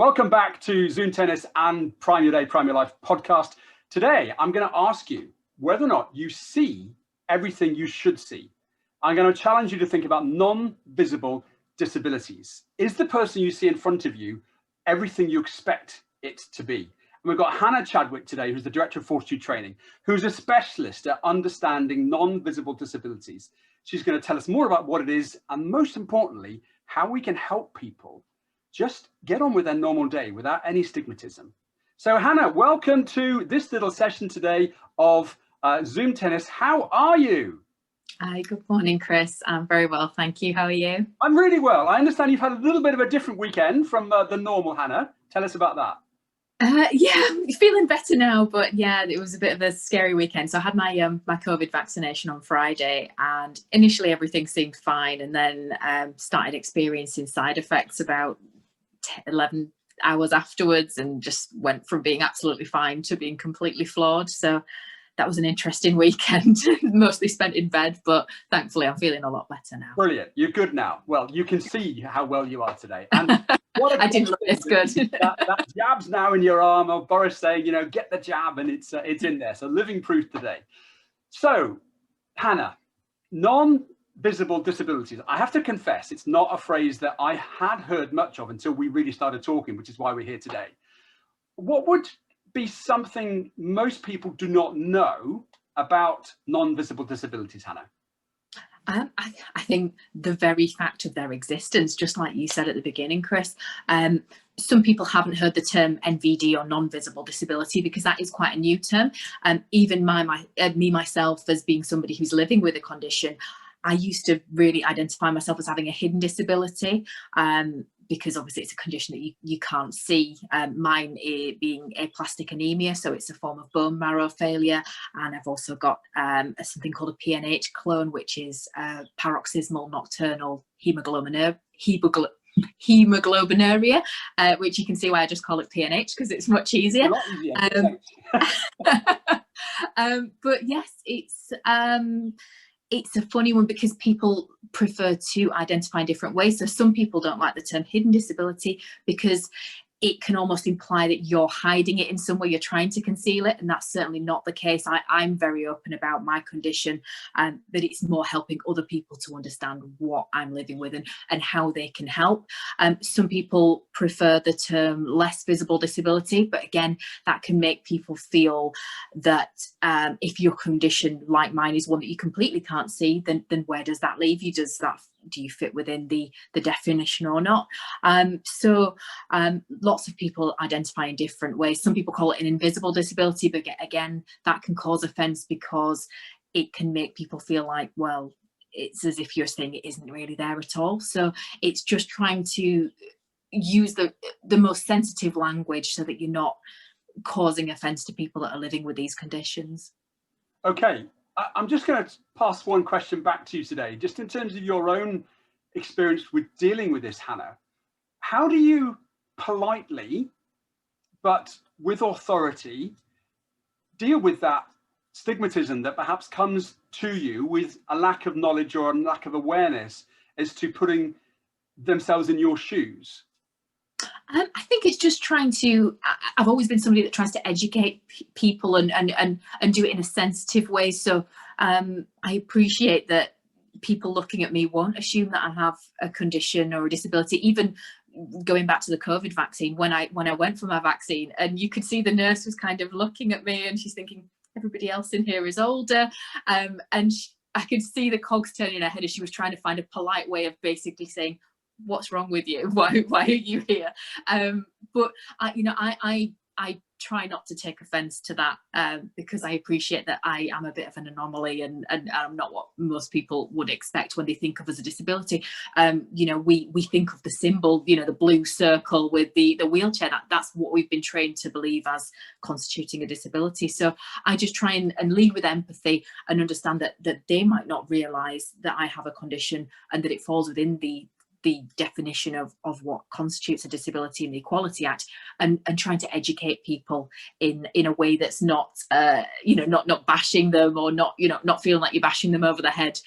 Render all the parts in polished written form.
Welcome back to Zoom Tennis and Prime Your Day, Prime Your Life podcast. Today, I'm going to ask you whether or not you see everything you should see. I'm going to challenge you to think about non-visible disabilities. Is the person you see in front of you everything you expect it to be? And we've got Hannah Chadwick today, who's the director of Fortitude Training, who's a specialist at understanding non-visible disabilities. She's going to tell us more about what it is and, most importantly, how we can help people just get on with their normal day without any stigmatism. So Hannah, welcome to this little session today of Zoom Tennis. How are you? Hi, good morning, Chris. I'm very well, thank you. How are you? I'm really well. I understand you've had a little bit of a different weekend from the normal, Hannah. Tell us about that. Yeah, I'm feeling better now, but yeah, it was a bit of a scary weekend. So I had my my COVID vaccination on Friday, and initially everything seemed fine, and then started experiencing side effects about 11 hours afterwards, and just went from being absolutely fine to being completely floored. So that was an interesting weekend, mostly spent in bed, but thankfully I'm feeling a lot better now. Brilliant. You're good now. Well, you can see how well you are today. And what I didn't look this good. that jab's now in your arm, or Boris saying, you know, get the jab, and it's in there. So living proof today. So, Hannah, non-visible disabilities. I have to confess, it's not a phrase that I had heard much of until we really started talking, which is why we're here today. What would be something most people do not know about non-visible disabilities, Hannah? I think the very fact of their existence, just like you said at the beginning, Chris, some people haven't heard the term NVD or non-visible disability because that is quite a new term. Even me myself, as being somebody who's living with a condition, I used to really identify myself as having a hidden disability, because obviously it's a condition that you can't see. Mine being aplastic anemia, so it's a form of bone marrow failure, and I've also got something called a PNH clone, which is paroxysmal nocturnal hemoglobinuria, which you can see why I just call it PNH, because it's much easier. A lot easier. But yes, it's a funny one because people prefer to identify in different ways. So some people don't like the term hidden disability because it can almost imply that you're hiding it in some way, you're trying to conceal it, and that's certainly not the case. I'm very open about my condition, and that it's more helping other people to understand what I'm living with and how they can help. Some people prefer the term less visible disability, but again, that can make people feel that if your condition, like mine, is one that you completely can't see, then where does that leave you? Do you fit within the definition or not? Lots of people identify in different ways. Some people call it an invisible disability, but again, that can cause offence because it can make people feel like, well, it's as if you're saying it isn't really there at all. So it's just trying to use the most sensitive language so that you're not causing offence to people that are living with these conditions. Okay. I'm just going to pass one question back to you today, just in terms of your own experience with dealing with this, Hannah. How do you politely, but with authority, deal with that stigmatism that perhaps comes to you with a lack of knowledge or a lack of awareness as to putting themselves in your shoes? I think it's just trying to, I've always been somebody that tries to educate people and do it in a sensitive way. So I appreciate that people looking at me won't assume that I have a condition or a disability. Even going back to the COVID vaccine, when I went for my vaccine, and you could see the nurse was kind of looking at me and she's thinking, everybody else in here is older. And I could see the cogs turning in her head as she was trying to find a polite way of basically saying, what's wrong with you? Why are you here? But I try not to take offence to that, because I appreciate that I am a bit of an anomaly and I'm not what most people would expect when they think of as a disability. We think of the symbol, the blue circle with the wheelchair. That's what we've been trained to believe as constituting a disability. So I just try and lead with empathy and understand that they might not realise that I have a condition and that it falls within the definition of what constitutes a disability in the Equality Act, and trying to educate people in a way that's not not bashing them, or not feeling like you're bashing them over the head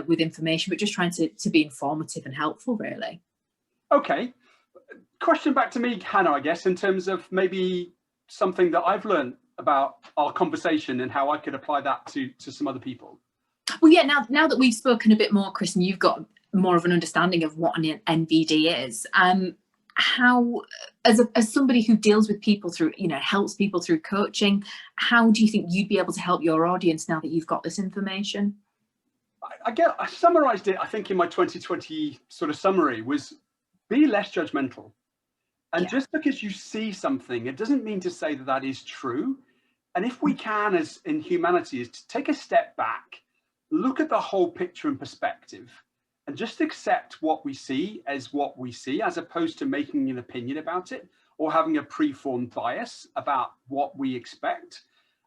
with information, but just trying to be informative and helpful, really. Okay, question back to me, Hannah, I guess, in terms of maybe something that I've learned about our conversation and how I could apply that to some other people. Well, yeah, now that we've spoken a bit more, Chris, and you've got more of an understanding of what an NVD is, how, as somebody who deals with people through, helps people through coaching, how do you think you'd be able to help your audience now that you've got this information? I summarized it, I think, in my 2020 sort of summary, was be less judgmental. And just because you see something, it doesn't mean to say that that is true. And if we can, as in humanity, is to take a step back, look at the whole picture and perspective, and just accept what we see, as opposed to making an opinion about it or having a preformed bias about what we expect.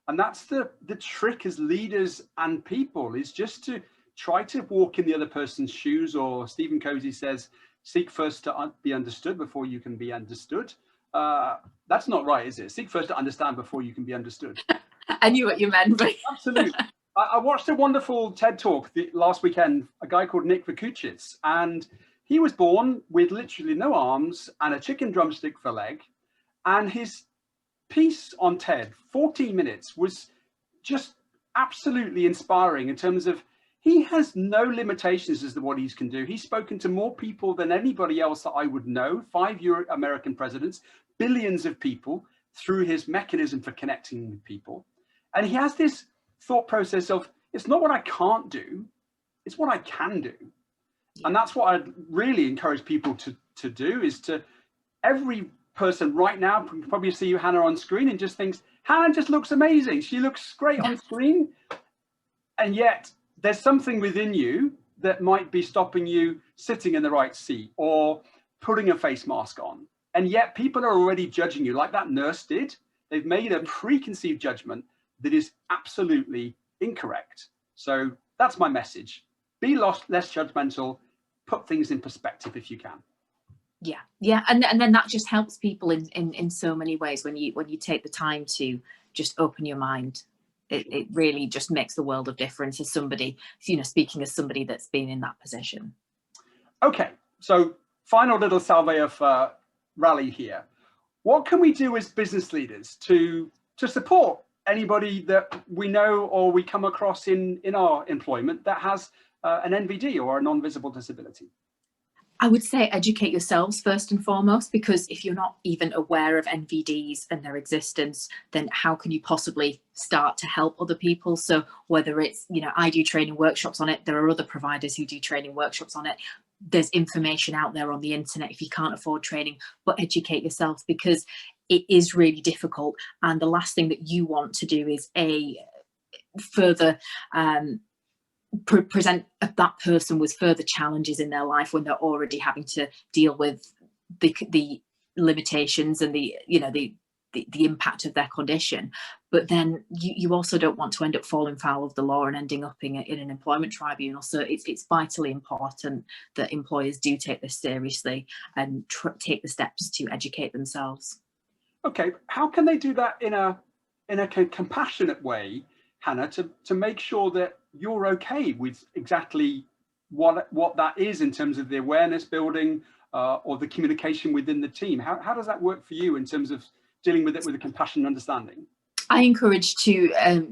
And that's the trick as leaders and people, is just to try to walk in the other person's shoes, or Stephen Covey says, seek first to be understood before you can be understood. That's not right, is it? Seek first to understand before you can be understood. I knew what you meant. But absolutely. I watched a wonderful TED talk last weekend, a guy called Nick Vujicic, and he was born with literally no arms and a chicken drumstick for a leg. And his piece on TED, 14 minutes, was just absolutely inspiring in terms of he has no limitations as to what he can do. He's spoken to more people than anybody else that I would know, 5 American presidents, billions of people, through his mechanism for connecting with people. And he has this thought process of, it's not what I can't do, it's what I can do. And that's what I'd really encourage people to do, is to, every person right now can probably see you, Hannah, on screen and just thinks, Hannah just looks amazing. She looks great on screen. And yet there's something within you that might be stopping you sitting in the right seat or putting a face mask on. And yet people are already judging you like that nurse did. They've made a preconceived judgment that is absolutely incorrect. So that's my message. Be less judgmental, put things in perspective if you can. Yeah. And then that just helps people in so many ways when you take the time to just open your mind. It really just makes the world of difference as somebody, speaking as somebody that's been in that position. Okay, so final little salve of rally here. What can we do as business leaders to support anybody that we know or we come across in our employment that has an NVD or a non-visible disability? I would say educate yourselves first and foremost, because if you're not even aware of NVDs and their existence, then how can you possibly start to help other people? So whether it's, I do training workshops on it, there are other providers who do training workshops on it. There's information out there on the internet if you can't afford training, but educate yourself, because it is really difficult. And the last thing that you want to do is further present that person with further challenges in their life when they're already having to deal with the limitations and the impact of their condition. But then you also don't want to end up falling foul of the law and ending up in an employment tribunal. So it's vitally important that employers do take this seriously and take the steps to educate themselves. Okay, how can they do that in a compassionate way, Hannah, to make sure that you're okay with exactly what that is in terms of the awareness building or the communication within the team? How does that work for you in terms of dealing with it with a compassion and understanding? I encourage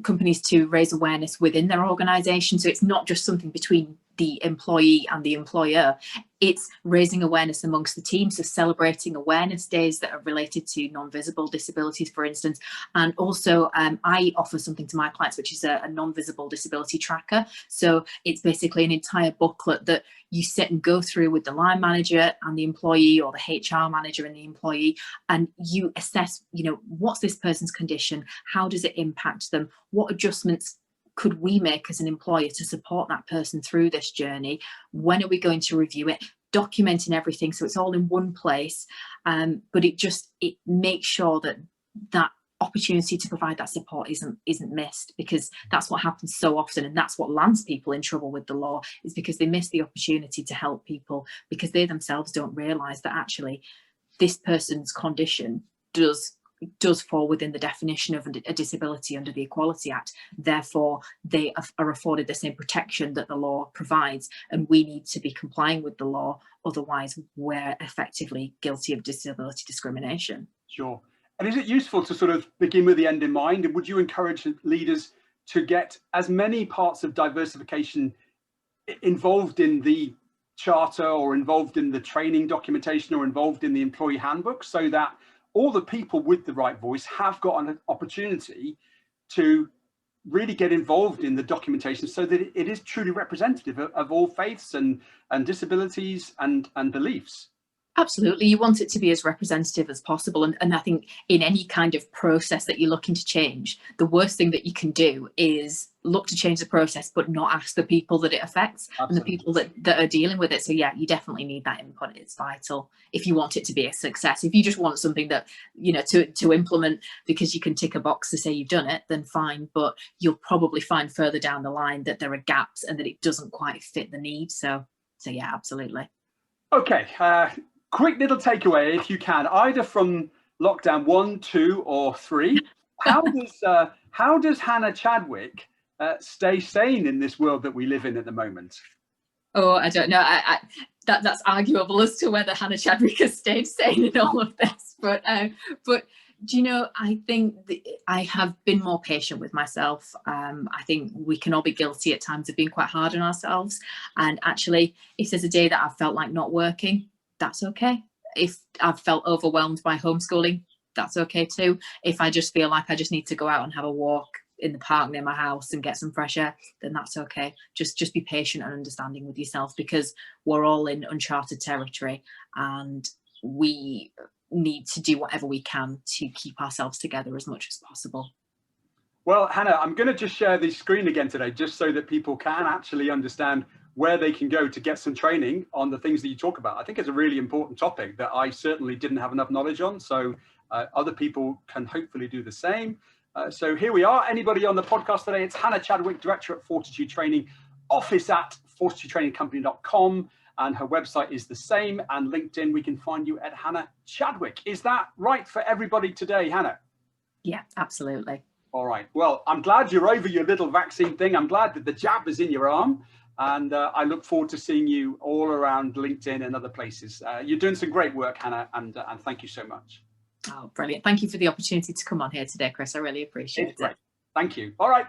companies to raise awareness within their organisation. So it's not just something between the employee and the employer. It's raising awareness amongst the team. So celebrating awareness days that are related to non-visible disabilities, for instance. And also I offer something to my clients, which is a non-visible disability tracker. So it's basically an entire booklet that you sit and go through with the line manager and the employee, or the HR manager and the employee, and you assess, what's this person's condition? How does it impact them? What adjustments could we make as an employer to support that person through this journey? When are we going to review it? Documenting everything so it's all in one place. But it makes sure that opportunity to provide that support isn't missed, because that's what happens so often, and that's what lands people in trouble with the law, is because they miss the opportunity to help people because they themselves don't realise that actually this person's condition does does fall within the definition of a disability under the Equality Act. Therefore, they are afforded the same protection that the law provides, and we need to be complying with the law. Otherwise, we're effectively guilty of disability discrimination. Sure. And is it useful to sort of begin with the end in mind? And would you encourage leaders to get as many parts of diversification involved in the charter, or involved in the training documentation, or involved in the employee handbook, so that all the people with the right voice have got an opportunity to really get involved in the documentation, so that it is truly representative of all faiths and disabilities and beliefs? Absolutely. You want it to be as representative as possible. And I think in any kind of process that you're looking to change, the worst thing that you can do is look to change the process, but not ask the people that it affects. Absolutely. And the people that are dealing with it. So yeah, you definitely need that input. It's vital if you want it to be a success. If you just want something that, you know, to implement because you can tick a box to say you've done it, then fine. But you'll probably find further down the line that there are gaps and that it doesn't quite fit the need. So yeah, absolutely. Okay. Quick little takeaway, if you can, either from lockdown 1, 2, or 3. How does Hannah Chadwick stay sane in this world that we live in at the moment? Oh, I don't know. That's arguable as to whether Hannah Chadwick has stayed sane in all of this. But do you know, I think I have been more patient with myself. I think we can all be guilty at times of being quite hard on ourselves. And actually, if there's a day that I've felt like not working, that's okay. If I've felt overwhelmed by homeschooling, that's okay too. If I just feel like I just need to go out and have a walk in the park near my house and get some fresh air, then that's okay. Just be patient and understanding with yourself, because we're all in uncharted territory and we need to do whatever we can to keep ourselves together as much as possible. Well, Hannah, I'm going to just share the screen again today, just so that people can actually understand where they can go to get some training on the things that you talk about. I think it's a really important topic that I certainly didn't have enough knowledge on. So other people can hopefully do the same. So here we are. Anybody on the podcast today? It's Hannah Chadwick, Director at Fortitude Training, office at fortitudetrainingcompany.com. And her website is the same. And LinkedIn, we can find you at Hannah Chadwick. Is that right for everybody today, Hannah? Yeah, absolutely. All right. Well, I'm glad you're over your little vaccine thing. I'm glad that the jab is in your arm. And I look forward to seeing you all around LinkedIn and other places. You're doing some great work, Hannah, and thank you so much. Oh, brilliant. Thank you for the opportunity to come on here today, Chris. I really appreciate it. Thank you. All right.